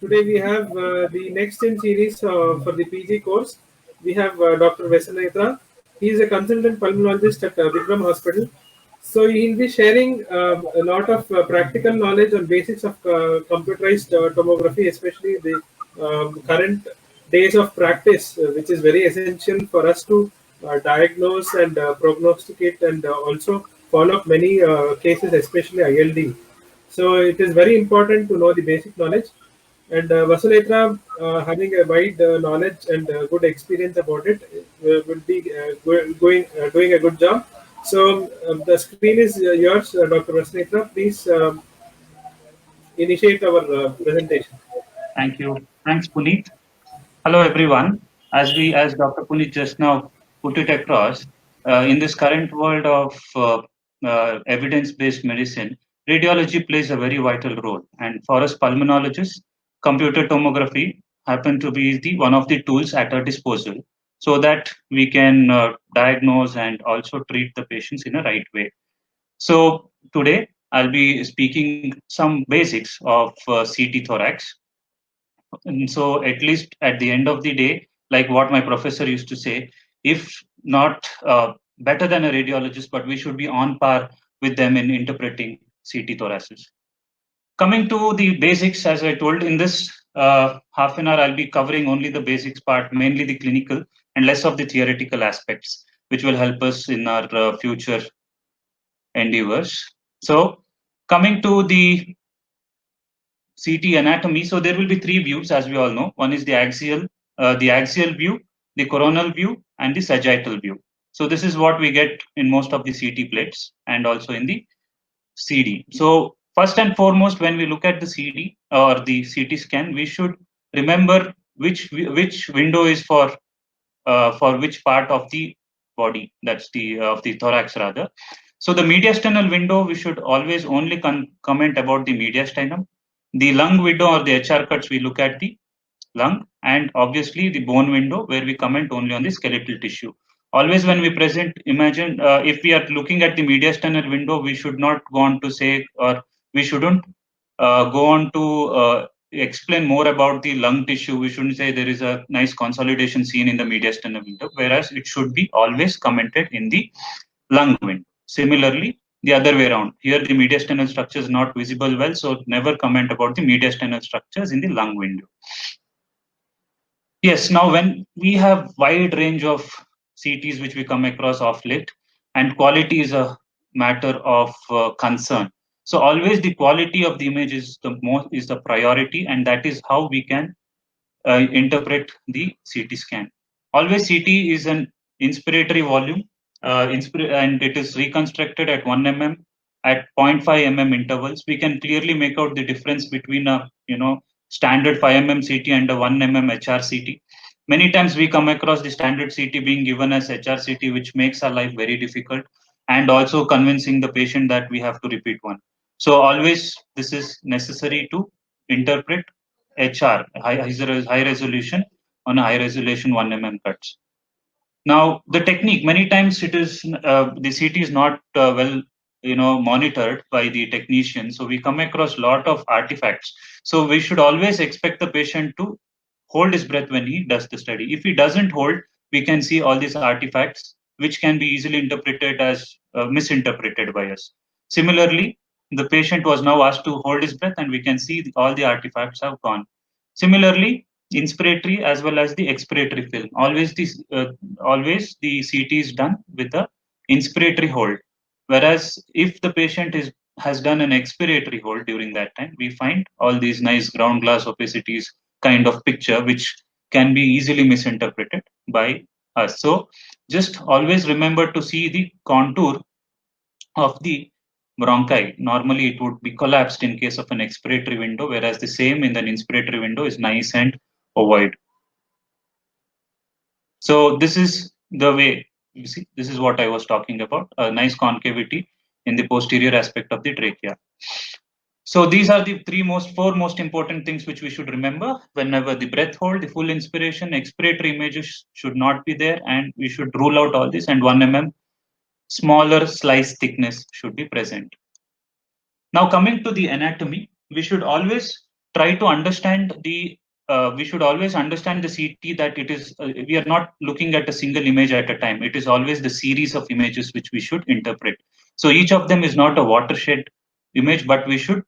Today we have the next in series for the PG course. We have Dr. Vesanethra. He is a consultant pulmonologist at Vikram Hospital. So he'll be sharing a lot of practical knowledge on basics of computerized tomography, especially the current days of practice, which is very essential for us to diagnose and prognosticate and also follow up many cases, especially ILD. So it is very important to know the basic knowledge. And Vasunetra, having a wide knowledge and good experience about it, will be doing a good job. So the screen is yours, Dr. Vasunetra. Please initiate our presentation. Thank you. Thanks, Puneet. Hello, everyone. As Dr. Puneet just now put it across, in this current world of evidence-based medicine, radiology plays a very vital role. And for us pulmonologists, computer tomography happen to be the one of the tools at our disposal, so that we can diagnose and also treat the patients in a right way. So today I'll be speaking some basics of CT thorax. And so at least at the end of the day, like what my professor used to say, if not better than a radiologist, but we should be on par with them in interpreting CT thoraces. Coming to the basics, as I told in this half an hour, I'll be covering only the basics part, mainly the clinical and less of the theoretical aspects, which will help us in our future endeavors. So coming to the CT anatomy. So there will be three views, as we all know. One is the axial view, the coronal view, and the sagittal view. So this is what we get in most of the CT plates and also in the CD. So first and foremost, when we look at the CD or the CT scan, we should remember which window is for which part of the body. That's the of the thorax rather. So the mediastinal window, we should always only comment about the mediastinum. The lung window or the HR cuts, we look at the lung, and obviously the bone window where we comment only on the skeletal tissue. Always when we present, imagine if we are looking at the mediastinal window, we should not go on to say, or we shouldn't go on to explain more about the lung tissue. We shouldn't say there is a nice consolidation seen in the mediastinal window, whereas it should be always commented in the lung window. Similarly, the other way around. Here the mediastinal structure is not visible well, so never comment about the mediastinal structures in the lung window. Yes, now when we have wide range of CTs which we come across of late, and quality is a matter of concern. So always the quality of the image is the priority, and that is how we can interpret the CT scan. Always CT is an inspiratory volume, and it is reconstructed at 1 mm at 0.5 mm intervals. We can clearly make out the difference between a standard 5 mm CT and a 1 mm HRCT. Many times we come across the standard CT being given as HRCT, which makes our life very difficult, and also convincing the patient that we have to repeat one. So always this is necessary to interpret HR, high resolution, on a high resolution 1 mm cuts. Now the technique, many times it is the CT is not well monitored by the technician, so we come across a lot of artifacts. So we should always expect the patient to hold his breath when he does the study. If he doesn't hold, we can see all these artifacts which can be easily interpreted as misinterpreted by us. Similarly, the patient was now asked to hold his breath, and we can see all the artifacts have gone. Similarly, inspiratory as well as the expiratory film. Always the CT is done with the inspiratory hold. Whereas if the patient has done an expiratory hold during that time, we find all these nice ground glass opacities kind of picture, which can be easily misinterpreted by us. So just always remember to see the contour of the bronchi. Normally it would be collapsed in case of an expiratory window, whereas the same in an inspiratory window is nice and ovoid. So this is the way, you see, this is what I was talking about, a nice concavity in the posterior aspect of the trachea. So these are the four most important things which we should remember whenever the breath hold, the full inspiration, expiratory images should not be there, and we should rule out all this, and 1 mm smaller slice thickness should be present. Now coming to the anatomy, we should always try to understand the we should always understand the CT, that it is we are not looking at a single image at a time. It is always the series of images which we should interpret. So each of them is not a watershed image, but we should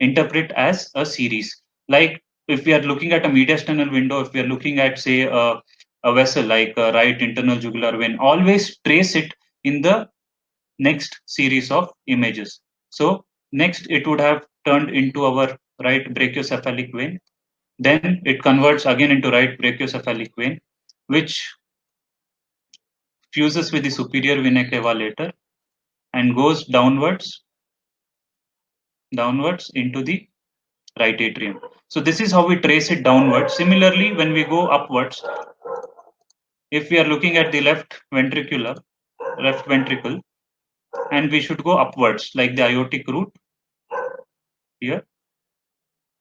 interpret as a series. Like if we are looking at a mediastinal window, if we are looking at say a vessel like a right internal jugular vein, always trace it in the next series of images. So next it would have turned into our right brachiocephalic vein. Then it converts again into right brachiocephalic vein, which fuses with the superior vena cava later and goes downwards into the right atrium. So this is how we trace it downwards. Similarly, when we go upwards, if we are looking at the left ventricle, and we should go upwards like the aortic root here,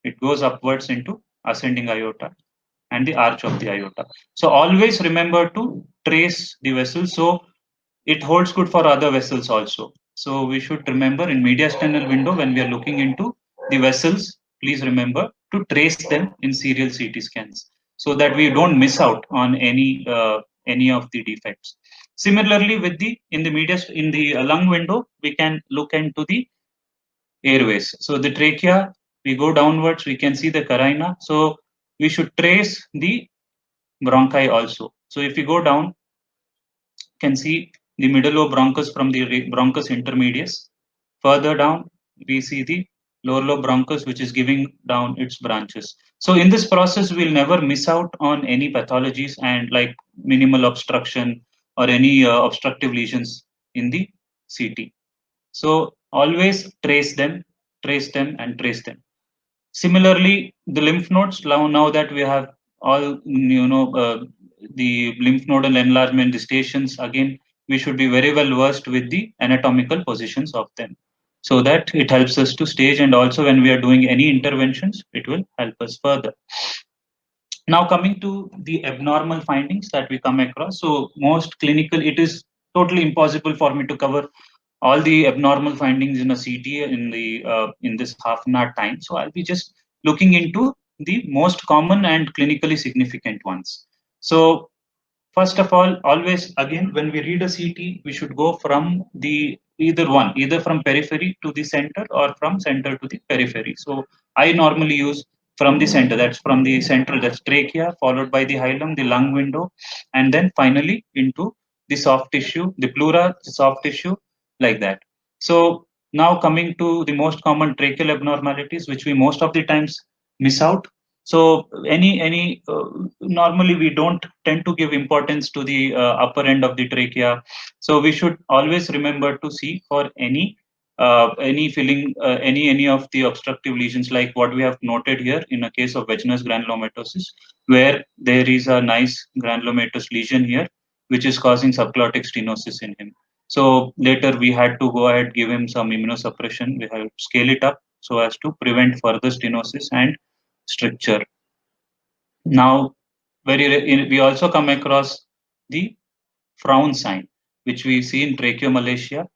it goes upwards into ascending aorta and the arch of the aorta. So always remember to trace the vessel. So it holds good for other vessels also. So we should remember in mediastinal window, when we are looking into the vessels, please remember to trace them in serial CT scans so that we don't miss out on any of the defects. Similarly, with the in the lung window, we can look into the airways. So the trachea, we go downwards, we can see the carina. So we should trace the bronchi also. So if we go down, can see the middle lobe bronchus from the bronchus intermedius. Further down, we see the lower lobe bronchus, which is giving down its branches. So in this process, we'll never miss out on any pathologies and like minimal obstruction or any obstructive lesions in the CT. So always trace them, and trace them. Similarly, the lymph nodes, now that we have all, the lymph nodal enlargement, the stations, again, we should be very well versed with the anatomical positions of them so that it helps us to stage, and also when we are doing any interventions, it will help us further. Now coming to the abnormal findings that we come across. So most clinical, it is totally impossible for me to cover all the abnormal findings in a CT in this half an hour time. So I'll be just looking into the most common and clinically significant ones. So first of all, always again, when we read a CT, we should go from the either from periphery to the center or from center to the periphery. So I normally use from the center, that's from the central, that's trachea, followed by the hilum, the lung window, and then finally into the soft tissue, the pleura, the soft tissue, like that. So now coming to the most common tracheal abnormalities, which we most of the times miss out. So normally we don't tend to give importance to the upper end of the trachea. So we should always remember to see for any filling, any of the obstructive lesions, like what we have noted here in a case of vaginous granulomatosis, where there is a nice granulomatous lesion here, which is causing subglottic stenosis in him. So later we had to go ahead, give him some immunosuppression. We have to scale it up so as to prevent further stenosis and stricture. Now, we also come across the frown sign, which we see in tracheomalacia.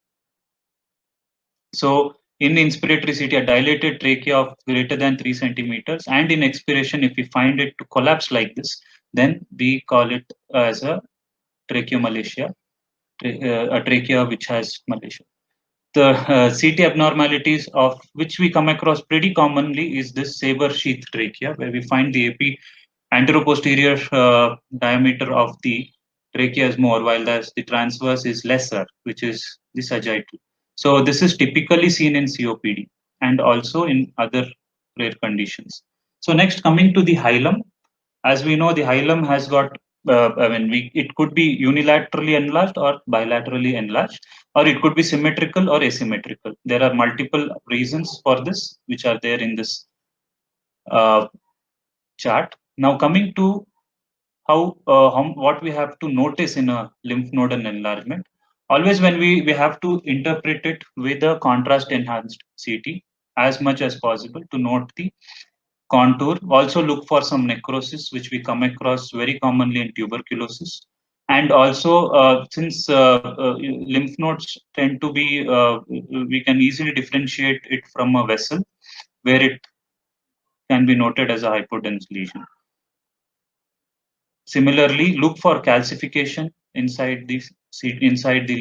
So in inspiratory CT, a dilated trachea of greater than 3 centimeters, and in expiration, if we find it to collapse like this, then we call it as a tracheomalacia, a trachea which has malacia. The CT abnormalities of which we come across pretty commonly is this saber sheath trachea, where we find the anteroposterior diameter of the trachea is more, while the transverse is lesser, which is the sagittal. So this is typically seen in COPD and also in other rare conditions. So next, coming to the hilum, as we know, the hilum has got it could be unilaterally enlarged or bilaterally enlarged, or it could be symmetrical or asymmetrical. There are multiple reasons for this, which are there in this chart. Now coming to what we have to notice in a lymph nodal enlargement. Always when we have to interpret it with a contrast enhanced CT as much as possible to note the contour. Also look for some necrosis, which we come across very commonly in tuberculosis. And also, since lymph nodes tend to be, we can easily differentiate it from a vessel, where it can be noted as a hypodense lesion. Similarly, look for calcification inside the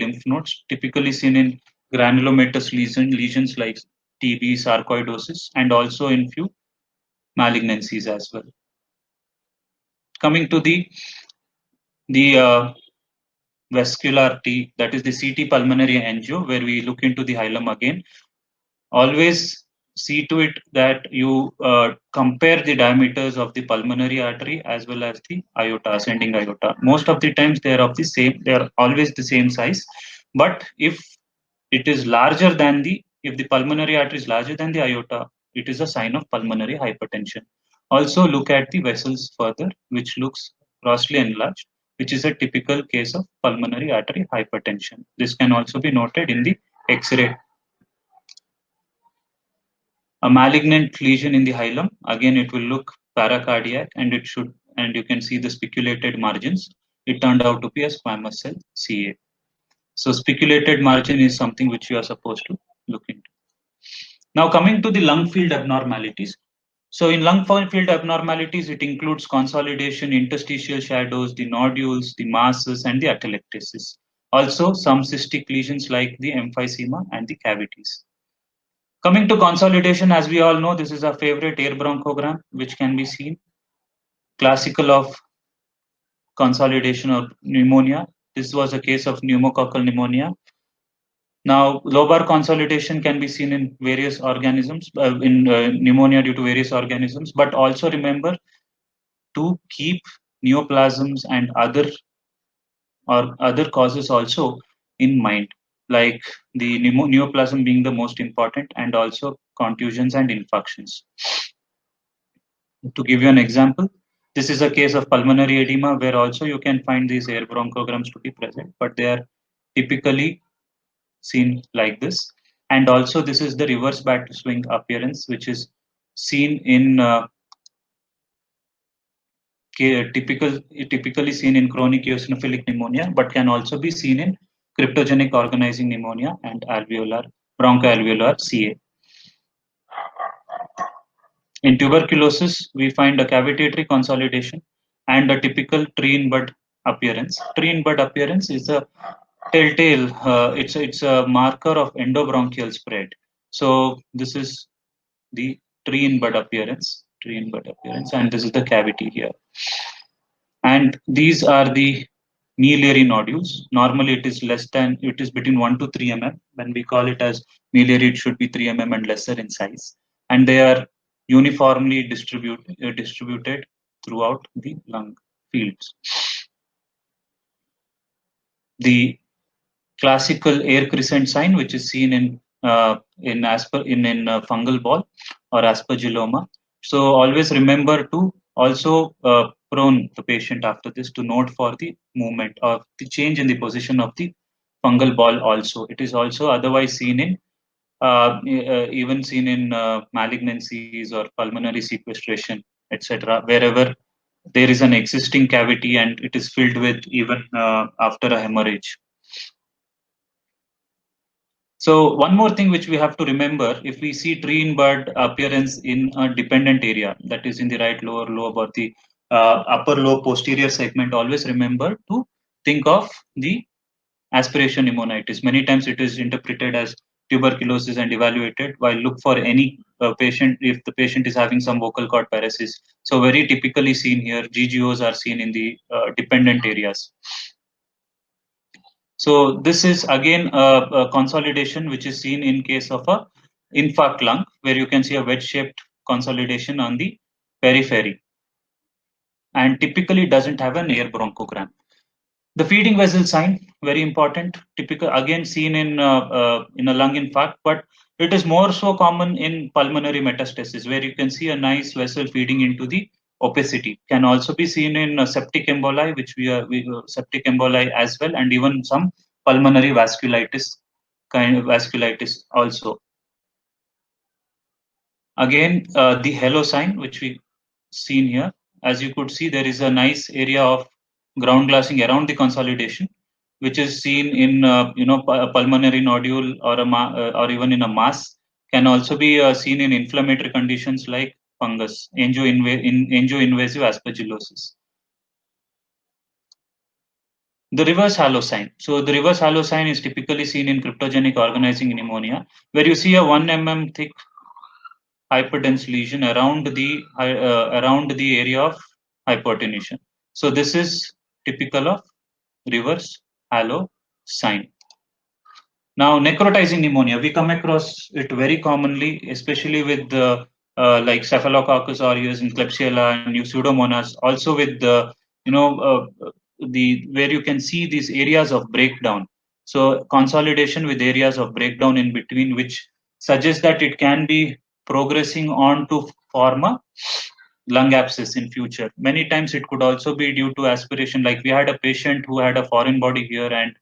lymph nodes, typically seen in granulomatous lesions like TB, sarcoidosis, and also in few malignancies as well. Coming to the vascular T, that is the CT pulmonary angio, where we look into the hilum again. Always see to it that you compare the diameters of the pulmonary artery as well as the aorta, ascending aorta. Most of the times they are always the same size. But if it is larger than if the pulmonary artery is larger than the aorta, it is a sign of pulmonary hypertension. Also look at the vessels further, which looks grossly enlarged, which is a typical case of pulmonary artery hypertension. This can also be noted in the X-ray. A malignant lesion in the hilum, again it will look paracardiac, and you can see the spiculated margins. It turned out to be a squamous cell CA. So spiculated margin is something which you are supposed to look into. Now coming to the lung field abnormalities. So in lung field abnormalities, it includes consolidation, interstitial shadows, the nodules, the masses, and the atelectasis. Also some cystic lesions like the emphysema and the cavities. Coming to consolidation, as we all know, this is our favorite air bronchogram, which can be seen. Classical of consolidation or pneumonia. This was a case of pneumococcal pneumonia. Now, lobar consolidation can be seen in various organisms, pneumonia due to various organisms, but also remember to keep neoplasms and other causes also in mind, like the neoplasm being the most important, and also contusions and infarctions. To give you an example, this is a case of pulmonary edema where also you can find these air bronchograms to be present, but they are typically seen like this. And also this is the reverse bat swing appearance, which is seen in typically seen in chronic eosinophilic pneumonia, but can also be seen in cryptogenic organizing pneumonia and bronchoalveolar CA. In tuberculosis, we find a cavitatory consolidation and a typical tree in bud appearance. Tree in bud appearance is a telltale. It's a marker of endobronchial spread. So this is the tree in bud appearance, and this is the cavity here. And these are the mealyary nodules. Normally, it is between 1 to 3 mm. When we call it as mealyary, it should be 3 mm and lesser in size, and they are uniformly distributed throughout the lung fields. The classical air crescent sign, which is seen in fungal ball or aspergilloma. So always remember to also prone the patient after this to note for the movement of the change in the position of the fungal ball. Also, it is also otherwise seen in even seen in malignancies or pulmonary sequestration, etc., wherever there is an existing cavity and it is filled with even after a hemorrhage. So one more thing which we have to remember, if we see tree in bud appearance in a dependent area, that is in the right lower lobe or the upper lobe posterior segment, always remember to think of the aspiration pneumonitis. Many times it is interpreted as tuberculosis and evaluated, while look for any patient if the patient is having some vocal cord paresis. So very typically seen here, GGOs are seen in the dependent areas. So this is again a consolidation which is seen in case of a infarct lung, where you can see a wedge-shaped consolidation on the periphery, and typically doesn't have an air bronchogram. The feeding vessel sign, very important, typical again seen in a lung infarct, but it is more so common in pulmonary metastasis, where you can see a nice vessel feeding into the opacity. Can also be seen in septic emboli, septic emboli as well, and even some pulmonary vasculitis also. Again, the halo sign, which we seen here, as you could see, there is a nice area of ground glassing around the consolidation, which is seen in a pulmonary nodule or even in a mass. Can also be seen in inflammatory conditions like fungus, angioinvasive aspergillosis. The reverse halo sign. So the reverse halo sign is typically seen in cryptogenic organizing pneumonia, where you see a 1 mm thick hyperdense lesion around the area of hypertension. So this is typical of reverse halo sign. Now, necrotizing pneumonia, we come across it very commonly, especially with like Staphylococcus aureus and Klebsiella and Pseudomonas. Also with the where you can see these areas of breakdown. So consolidation with areas of breakdown in between, which suggests that it can be progressing on to form a lung abscess in future. Many times it could also be due to aspiration. Like we had a patient who had a foreign body here, and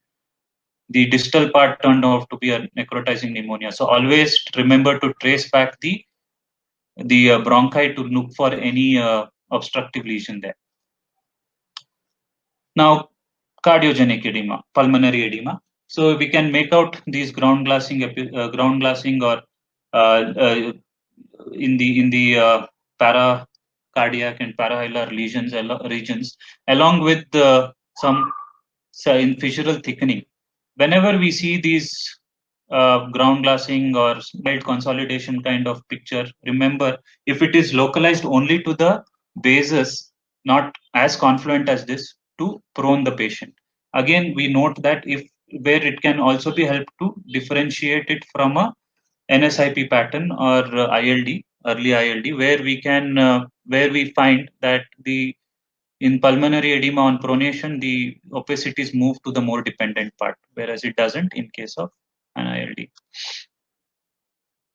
the distal part turned out to be a necrotizing pneumonia. So always remember to trace back the bronchi to look for any obstructive lesion there. Now, cardiogenic edema, pulmonary edema. So we can make out these ground glassing or in the paracardiac and parahilar regions, along with some in fissural thickening. Whenever we see these ground glassing or belt consolidation kind of picture, remember, if it is localized only to the bases, not as confluent as this, to prone the patient. Again, we note that where it can also be helped to differentiate it from a NSIP pattern or ILD, early ILD, where we find that in pulmonary edema on pronation, the opacities move to the more dependent part, whereas it doesn't in case of an ILD.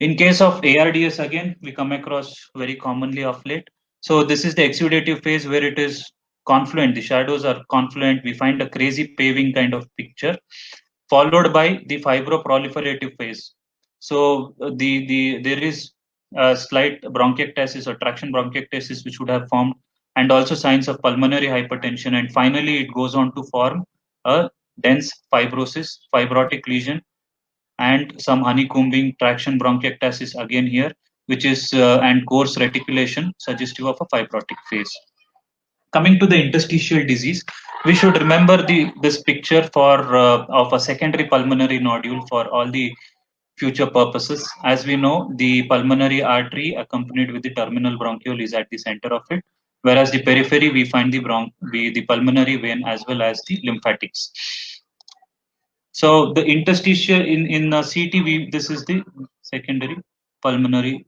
In case of ARDS, again, we come across very commonly of late. So this is the exudative phase where it is confluent. The shadows are confluent. We find a crazy paving kind of picture, followed by the fibroproliferative phase. So there is a slight bronchiectasis or traction bronchiectasis which would have formed, and also signs of pulmonary hypertension. And finally, it goes on to form a dense fibrotic lesion, and some honeycombing traction bronchiectasis again here, which is and coarse reticulation suggestive of a fibrotic phase. Coming to the interstitial disease, we should remember this picture of a secondary pulmonary nodule for all the future purposes. As we know, the pulmonary artery accompanied with the terminal bronchiole is at the center of it, whereas the periphery we find the pulmonary vein as well as the lymphatics. So the interstitial in CT, this is the secondary pulmonary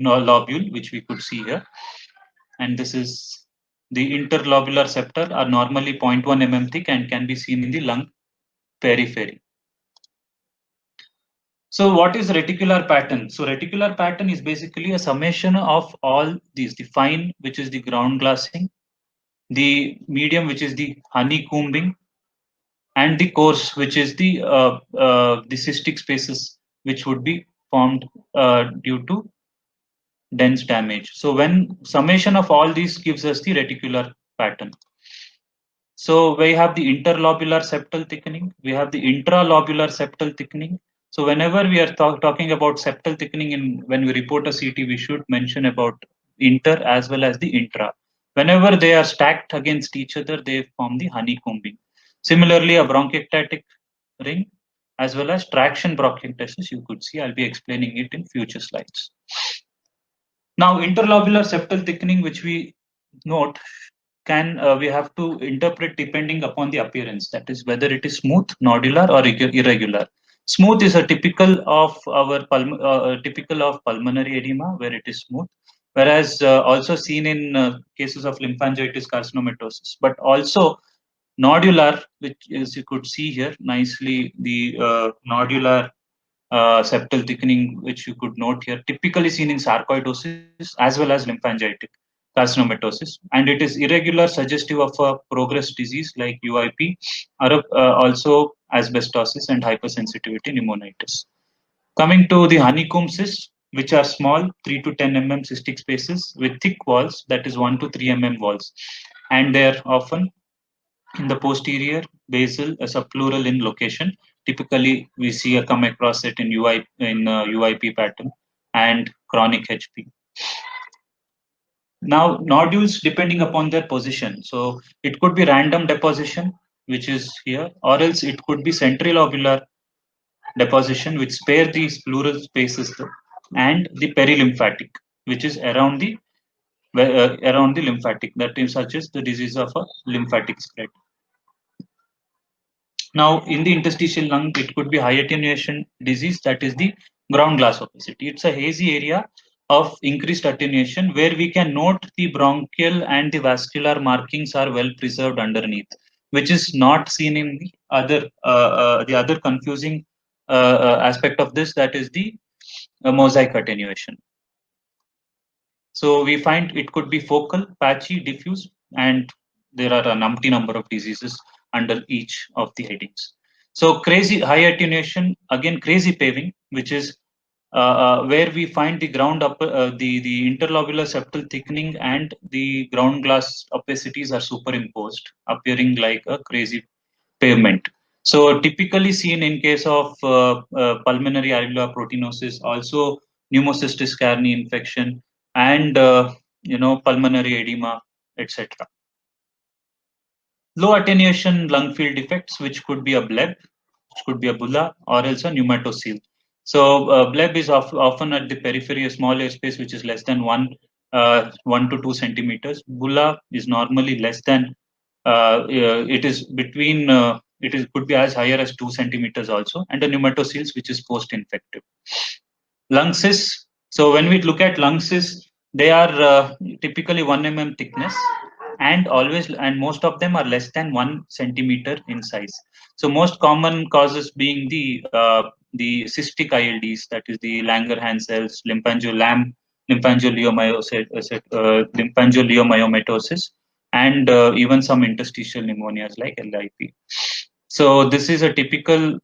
lobule, which we could see here, and this is the interlobular septa are normally 0.1 mm thick and can be seen in the lung periphery. So what is reticular pattern? So reticular pattern is basically a summation of all these: the fine, which is the ground glassing, the medium, which is the honeycombing, and the coarse, which is the cystic spaces, which would be formed due to dense damage. So when summation of all these gives us the reticular pattern. So we have the interlobular septal thickening, we have the intralobular septal thickening. So whenever we are talking about septal thickening, when we report a CT, we should mention about inter as well as the intra. Whenever they are stacked against each other, they form the honeycombing. Similarly, a bronchiectatic ring as well as traction bronchiectasis, you could see. I'll be explaining it in future slides. Now, interlobular septal thickening, which we note, we have to interpret depending upon the appearance. That is, whether it is smooth, nodular, or irregular. Smooth is a typical of pulmonary edema, where it is smooth, whereas also seen in cases of lymphangitis carcinomatosis. But also nodular, which is, you could see here nicely, the nodular septal thickening, which you could note here, typically seen in sarcoidosis as well as lymphangitic carcinomatosis, and it is irregular, suggestive of a progressed disease like UIP, or also asbestosis and hypersensitivity pneumonitis. Coming to the honeycomb cysts, which are small 3 to 10 mm cystic spaces with thick walls, that is 1 to 3 mm walls, and they are often in the posterior basal subpleural in location. Typically, we come across it in UIP pattern and chronic HP. Now, nodules depending upon their position. So it could be random deposition, which is here, or else it could be centrilobular deposition, which spare these pleural spaces, and the perilymphatic, which is around the lymphatic. That is such as the disease of a lymphatic spread. Now, in the interstitial lung, it could be high attenuation disease, that is the ground glass opacity. It's a hazy area of increased attenuation where we can note the bronchial and the vascular markings are well preserved underneath, which is not seen in the other confusing aspect of this, that is the mosaic attenuation. So we find it could be focal, patchy, diffuse, and there are an umpty number of diseases under each of the headings. So crazy high attenuation, again crazy paving, which is where we find the the interlobular septal thickening and the ground glass opacities are superimposed, appearing like a crazy pavement. So typically seen in case of pulmonary alveolar proteinosis, also pneumocystis carinii infection, and pulmonary edema, etc. Low attenuation lung field defects, which could be a bleb, which could be a bulla, or else a pneumatocoel. So bleb is often at the periphery, a small airspace which is less than 1 to 2 centimeters. Bulla is normally less than it is between could be as higher as 2 centimeters also, and the pneumatocoels, which is post-infective. Lung cysts. So when we look at lung cysts, they are typically 1 mm thickness, and most of them are less than 1 centimeter in size. So most common causes being the cystic ILDs, that is the Langerhans cells, lymphangioliomyomatosis, and even some interstitial pneumonias like LIP. So this is a typical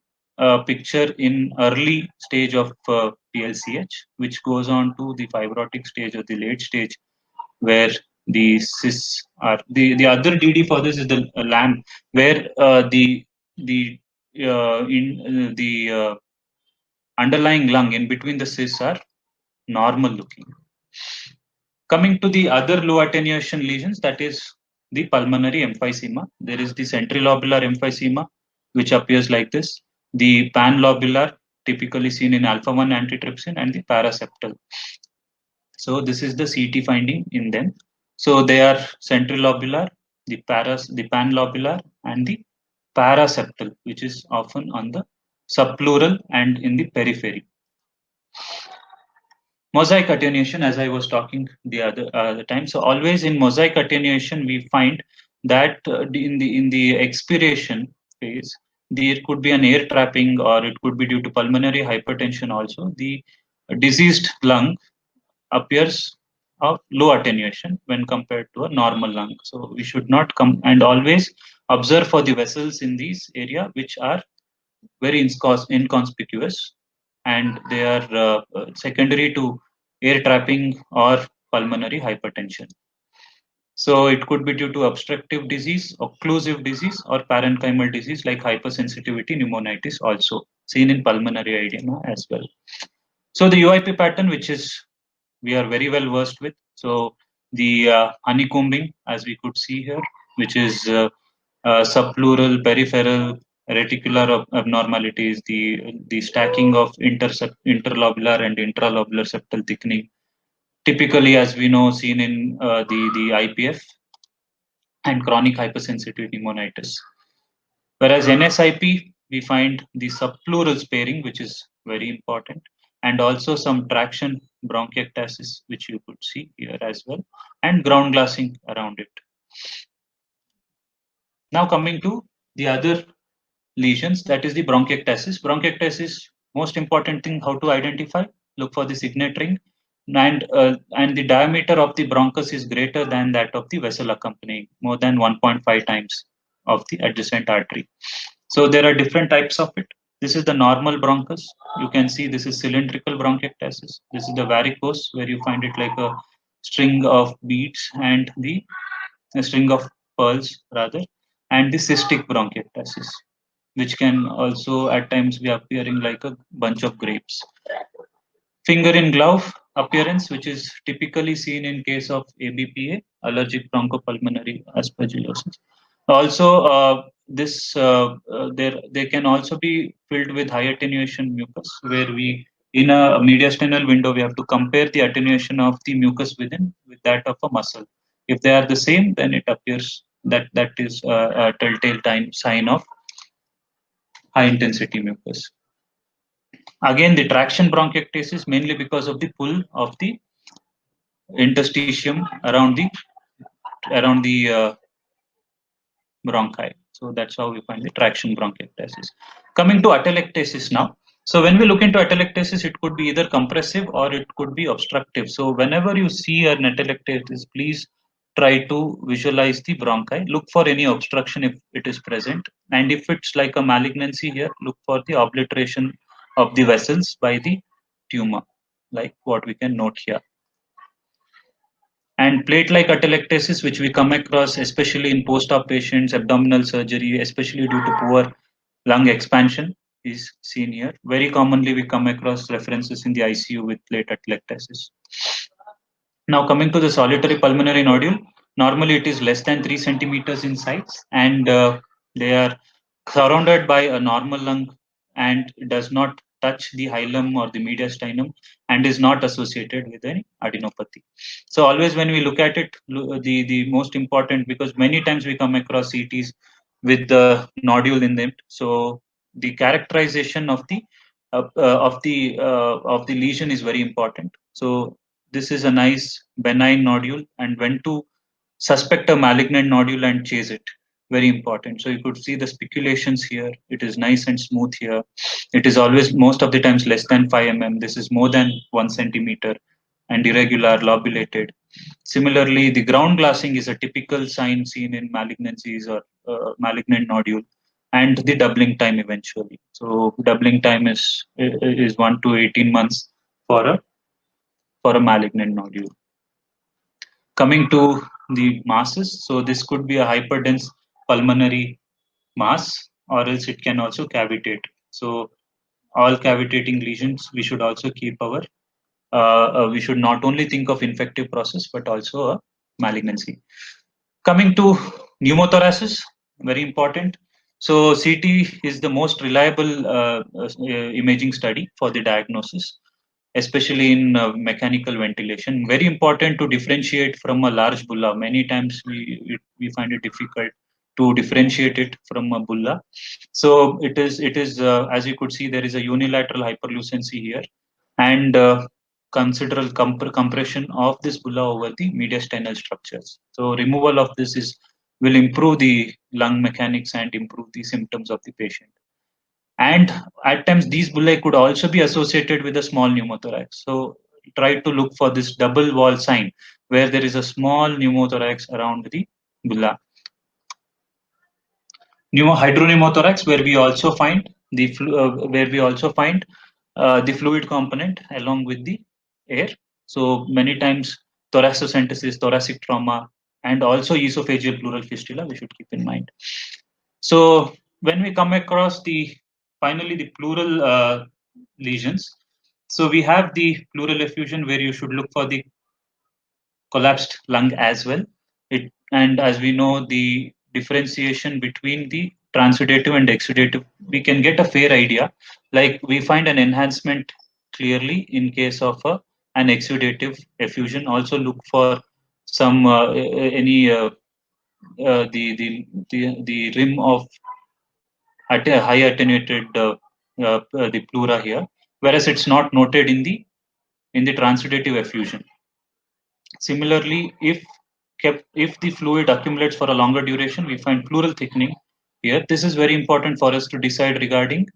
picture in early stage of PLCH, which goes on to the fibrotic stage or the late stage, where the cysts are. The other DD for this is the LAM, where the underlying lung in between the cysts are normal looking. Coming to the other low attenuation lesions, that is the pulmonary emphysema. There is the centrilobular emphysema, which appears like this. The panlobular, typically seen in alpha-1 antitrypsin, and the paraseptal. So this is the CT finding in them. So they are centrilobular, the panlobular, and the paraseptal, which is often on the subpleural and in the periphery. Mosaic attenuation, as I was talking the other time. So always in mosaic attenuation, we find that in the expiration phase, there could be an air trapping, or it could be due to pulmonary hypertension also. The diseased lung appears of low attenuation when compared to a normal lung. So we should not come and always observe for the vessels in these area which are very inconspicuous, and they are secondary to air trapping or pulmonary hypertension. So it could be due to obstructive disease, occlusive disease, or parenchymal disease like hypersensitivity pneumonitis, also seen in pulmonary edema as well. So the UIP pattern, which is we are very well versed with. So the honeycombing, as we could see here, which is subpleural, peripheral, reticular abnormalities, the stacking of interlobular and intralobular septal thickening, typically, as we know, seen in the IPF and chronic hypersensitivity pneumonitis. Whereas NSIP, we find the subpleural sparing, which is very important, and also some traction bronchiectasis, which you could see here as well, and ground glassing around it. Now coming to the other lesions, that is the bronchiectasis. Bronchiectasis, most important thing, how to identify, look for the signet ring, and the diameter of the bronchus is greater than that of the vessel accompanying, more than 1.5 times of the adjacent artery. So there are different types of it. This is the normal bronchus. You can see this is cylindrical bronchiectasis. This is the varicose, where you find it like a string of beads and a string of pearls rather, and the cystic bronchiectasis, which can also at times be appearing like a bunch of grapes. Finger in glove appearance, which is typically seen in case of ABPA, allergic bronchopulmonary aspergillosis. Also, they can also be filled with high attenuation mucus, where we in a mediastinal window we have to compare the attenuation of the mucus within with that of a muscle. If they are the same, then it appears that is a telltale sign of high intensity mucus. Again, the traction bronchiectasis mainly because of the pull of the interstitium around the bronchi. So that's how we find the traction bronchiectasis. Coming to atelectasis now. So when we look into atelectasis, it could be either compressive or it could be obstructive. So whenever you see an atelectasis, please try to visualize the bronchi. Look for any obstruction if it is present. And if it's like a malignancy here, look for the obliteration of the vessels by the tumor, like what we can note here. And plate-like atelectasis, which we come across especially in post-op patients, abdominal surgery, especially due to poor lung expansion, is seen here. Very commonly, we come across references in the ICU with plate atelectasis. Now, coming to the solitary pulmonary nodule, normally it is less than 3 centimeters in size, and they are surrounded by a normal lung and does not touch the hilum or the mediastinum and is not associated with any adenopathy. So always when we look at it, the most important, because many times we come across CTs with the nodule in them. So the characterization of the lesion is very important. So this is a nice benign nodule, and when to suspect a malignant nodule and chase it, very important. So you could see the speculations here. It is nice and smooth here. It is always most of the times less than 5 mm. This is more than 1 centimeter and irregular lobulated. Similarly, the ground glassing is a typical sign seen in malignancies or malignant nodule, and the doubling time eventually. So doubling time is 1 to 18 months for a malignant nodule. Coming to the masses, so this could be a hyperdense pulmonary mass, or else it can also cavitate. So all cavitating lesions, we should also keep we should not only think of infective process, but also a malignancy. Coming to pneumothoraces, very important. So CT is the most reliable imaging study for the diagnosis, especially in mechanical ventilation. Very important to differentiate from a large bulla. Many times we find it difficult to differentiate it from a bulla. So it is as you could see, there is a unilateral hyperlucency here, and considerable compression of this bulla over the mediastinal structures. So removal of this will improve the lung mechanics and improve the symptoms of the patient. And at times these bullae could also be associated with a small pneumothorax. So try to look for this double wall sign where there is a small pneumothorax around the bulla. Hydropneumothorax, where we also find the fluid component along with the air. So many times thoracocentesis, thoracic trauma, and also esophageal pleural fistula we should keep in mind. So when we come across finally the pleural lesions, so we have the pleural effusion where you should look for the collapsed lung as well. And as we know, the differentiation between the transudative and exudative, we can get a fair idea. Like we find an enhancement clearly in case of an exudative effusion. Also look for some the rim of high attenuated the pleura here, whereas it's not noted in the transudative effusion. Similarly, if the fluid accumulates for a longer duration, we find pleural thickening here. This is very important for us to decide regarding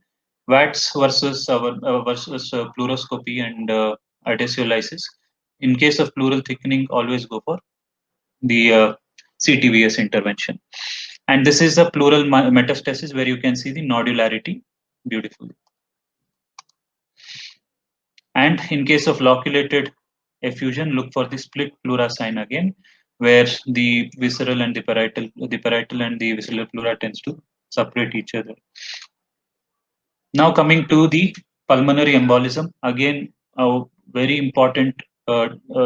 VATS versus pleuroscopy and adhesiolysis. In case of pleural thickening, always go for the CTVS intervention. And this is a pleural metastasis where you can see the nodularity beautifully. And in case of loculated effusion, look for the split pleura sign again, where the visceral and the parietal and the visceral pleura tends to separate each other. Now coming to the pulmonary embolism, again a very important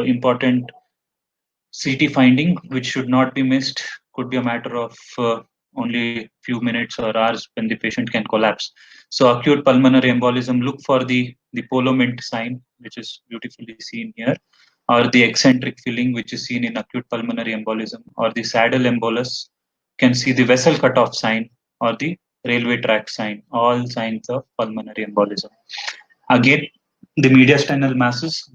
important CT finding, which should not be missed. Could be a matter of only few minutes or hours when the patient can collapse. So acute pulmonary embolism, look for the Polomint sign, which is beautifully seen here, or the eccentric filling, which is seen in acute pulmonary embolism, or the saddle embolus. Can see the vessel cutoff sign or the railway track sign, all signs of pulmonary embolism. Again, the mediastinal masses,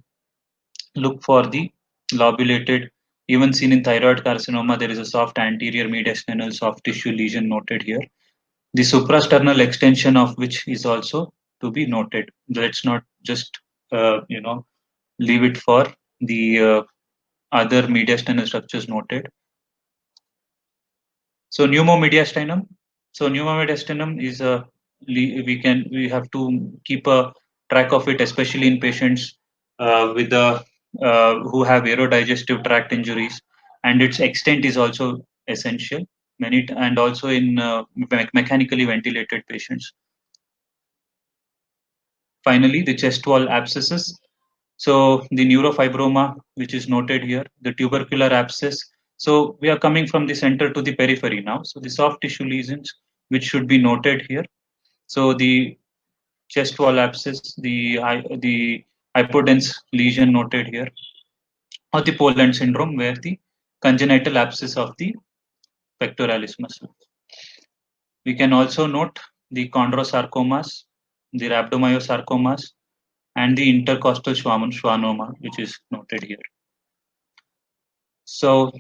look for the lobulated, even seen in thyroid carcinoma, there is a soft anterior mediastinal soft tissue lesion noted here. The suprasternal extension of which is also to be noted. Let's not just leave it for the other mediastinal structures noted. So pneumomediastinum. So pneumomediastinum is we have to keep a track of it, especially in patients with the who have aerodigestive tract injuries, and its extent is also essential. And also in mechanically ventilated patients. Finally, the chest wall abscesses. So the neurofibroma, which is noted here, the tubercular abscess. So we are coming from the center to the periphery now. So the soft tissue lesions, which should be noted here. So the chest wall abscess, the hypodense lesion noted here, or the Poland syndrome, where the congenital abscess of the pectoralis muscle. We can also note the chondrosarcomas, the rhabdomyosarcomas, and the intercostal schwannoma, which is noted here. So